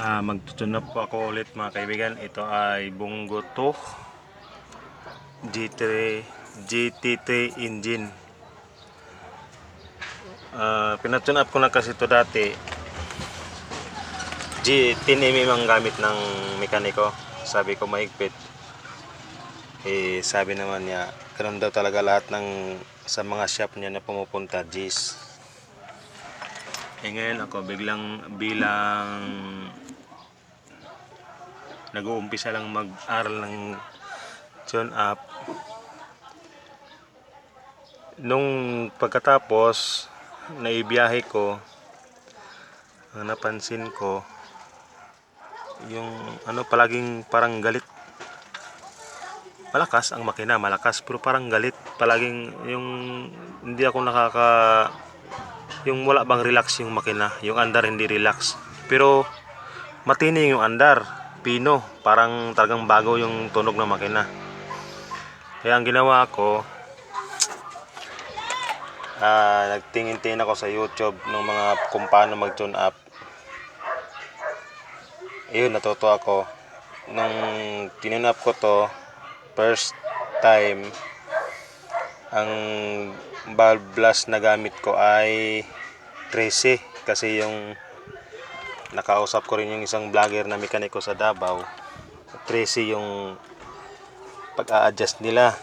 Magtutunap po ako ulit mga kaibigan. Ito ay Bongo 2 GT3 engine. Pinatune up ko na kasi ito dati. 10mm ang gamit ng mekaniko. Sabi ko mahigpit. Sabi naman niya, ganun daw talaga lahat ng sa mga shop niya na pumupunta, G's. Ngayon ako bilang nag-uumpisa lang mag-aral ng tune up. Nung pagkatapos naibiyahe ko, ang napansin ko yung palaging parang galit. Malakas ang makina, pero parang galit. Palaging yung hindi ako yung wala bang relax yung makina, yung andar hindi relax. Pero matini yung andar, pino, parang talagang bago yung tunog ng makina. Kaya ang ginawa ko, nagtingin-tingin ako sa YouTube ng mga kung paano mag-tune up. Ayun, natuto ako. Nung tinune up ko to, first time, ang valve blast na gamit ko ay 13. Kasi yung nakausap ko rin yung isang vlogger na mekaniko sa Davao. 13 yung pag-a-adjust nila.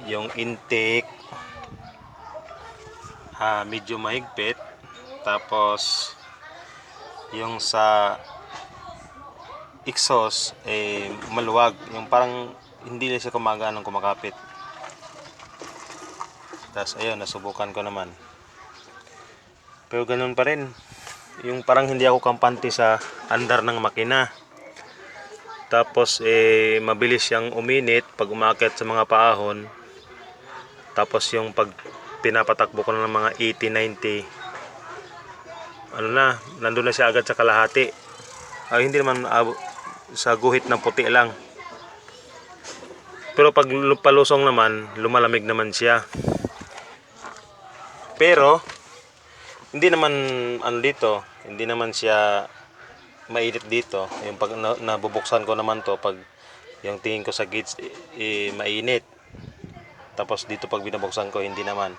Yung intake, medyo mahigpit. Tapos yung sa exhaust maluwag, yung parang hindi na siya kumakapit. Tapos ayun, nasubukan ko naman, pero ganun pa rin, yung parang hindi ako kampante sa andar ng makina. Tapos mabilis siyang uminit pag umakyat sa mga paahon. Tapos yung pag pinapatakbo ko ng mga 80-90, nandun na siya agad sa kalahati. Hindi naman sa guhit ng puti lang. Pero pag palusong naman, lumalamig naman siya. Pero hindi naman hindi naman siya mainit dito. Yung pag nabubuksan ko naman to, pag yung tingin ko sa gauge mainit. Tapos dito pag binubuksan ko, hindi naman.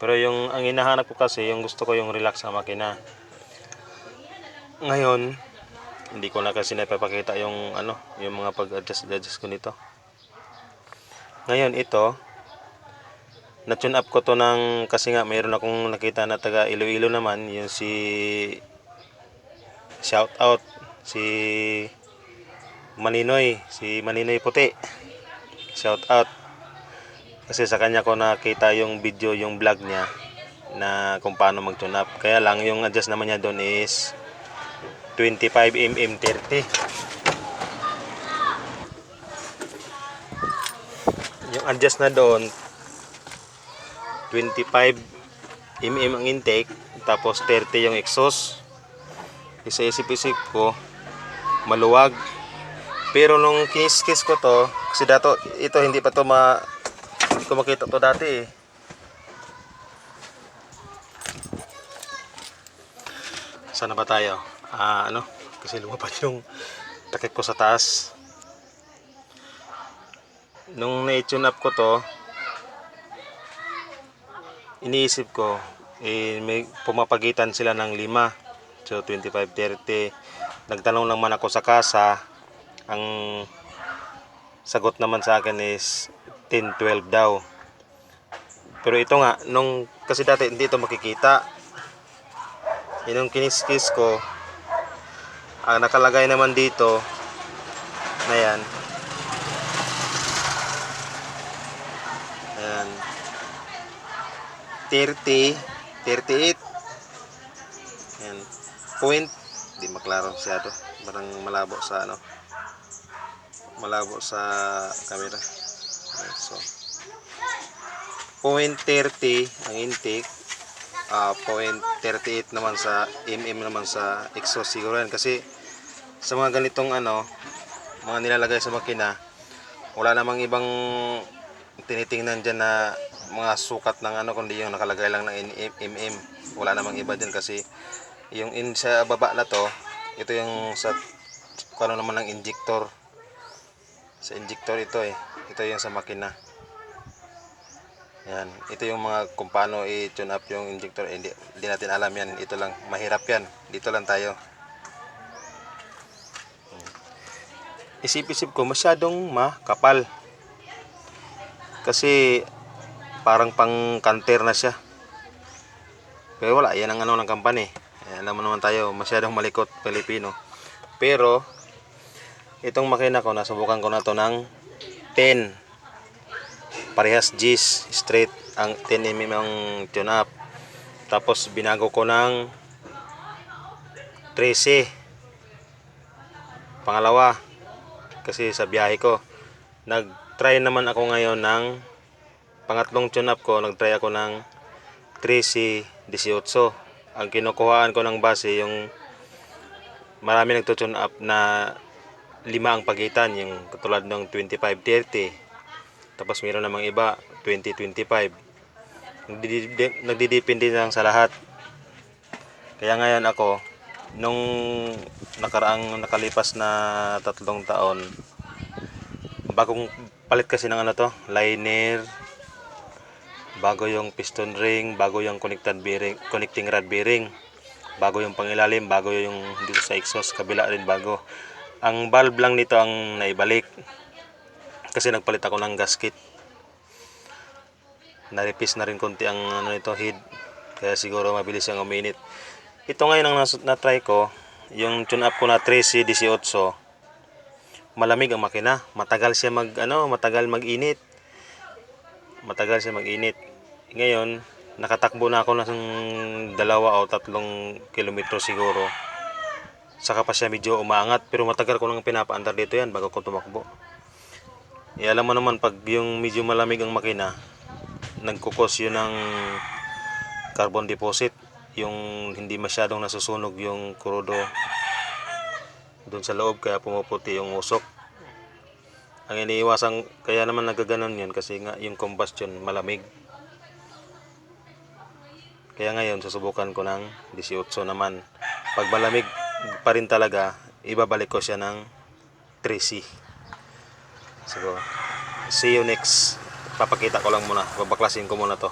Pero yung ang hinahanap ko kasi, yung gusto ko yung relax sa makina. Ngayon, hindi ko na kasi napapakita yung yung mga pag-adjust ko nito. Ngayon ito, na-tune up ko to kasi nga mayroon akong nakita na taga Iloilo naman, yung si shout out si Maninoy Puti. Shout out. Kasi sa kanya ko nakita yung video, yung vlog niya na kung paano mag-tune up. Kaya lang yung adjust naman niya doon is 25mm 30. Yung adjust na doon 25mm ang intake, tapos 30 yung exhaust. Isa-isip-isip ko, maluwag. Pero nung kinis-kiss ko to, kasi ito hindi pa to hindi ko makita to dati eh. Sana ba tayo? Kasi lumapad yung takip ko sa taas. Nung na-tune up ko to, iniisip ko, may pumapagitan sila ng 5. So 25-30. Nagtanong naman ako sa kasa. Ang sagot naman sa akin is 10-12 daw. Pero ito nga, kasi dati hindi ito makikita. Yung kinis-kiss ko, ang nakalagay naman dito na yan. Ayan. 30, 38. Ayan. Point, di maklaro masyado. Parang malabo sa camera. Ayan, so 0.30 ang intake, 0.38 naman sa naman sa exhaust. Siguro yan kasi sa mga ganitong mga nilalagay sa makina, wala namang ibang tinitingnan dyan na mga sukat ng kundi yung nakalagay lang ng mm. Wala namang iba din kasi yung sa baba na to Ito yung sa ano naman ng injector. Sa injector ito eh. Ito yung sa makina. Yan. Ito yung mga kung paano i-tune up yung injector. Hindi natin alam yan. Ito lang. Mahirap yan. Dito lang tayo. Isip-isip ko masyadong makapal. Kasi parang pang kanter na siya. Pero wala. Yan ang ano ng company. Alam mo naman tayo. Masyadong malikot Pilipino. Pero itong makina ko, nasubukan ko na to ng 10. Parehas G's straight ang 10mm ang tune up. Tapos binago ko ng 13. Pangalawa, kasi sa biyahe ko. Nag-try naman ako ngayon ng pangatlong tune up ko. Nag-try ako ng 13-18. Ang kinukuhaan ko ng base yung marami nagto-tune up na 5 ang pagitan, yung katulad ng 25-30. Tapos mayroon namang iba 20-25. Nagdidepende lang sa lahat. Kaya ngayon ako, nung nakalipas na 3 taon, bagong palit kasi ng ano to, liner, bago yung piston ring, bago yung connecting rod bearing, bago yung pangilalim, bago yung dito sa exhaust, kabila rin bago. Ang valve lang nito ang naibalik kasi nagpalit ako ng gasket. Naripis na rin konti ang ano nito, head, kaya siguro mabilis siyang uminit. Ito ngayon ang na-try ko, yung tune up ko na 13-18. Malamig ang makina, matagal mag-init. Ngayon nakatakbo na ako ng 2 o 3 kilometro siguro. Saka pa siya medyo umaangat, pero matagal ko nang pinapaandar dito yan bago ko tumakbo. Alam mo naman pag yung medyo malamig ang makina, nagkukos yun ng carbon deposit, yung hindi masyadong nasusunog yung krudo doon sa loob, kaya pumuputi yung usok. Ang iniiwasan, kaya naman nagaganon yun kasi nga yung combustion malamig. Kaya ngayon susubukan ko ng 18 naman. Pag malamig pa rin talaga, ibabalik ko siya ng 3C. So, see you next. Papakita ko lang muna, babaklasin ko muna to.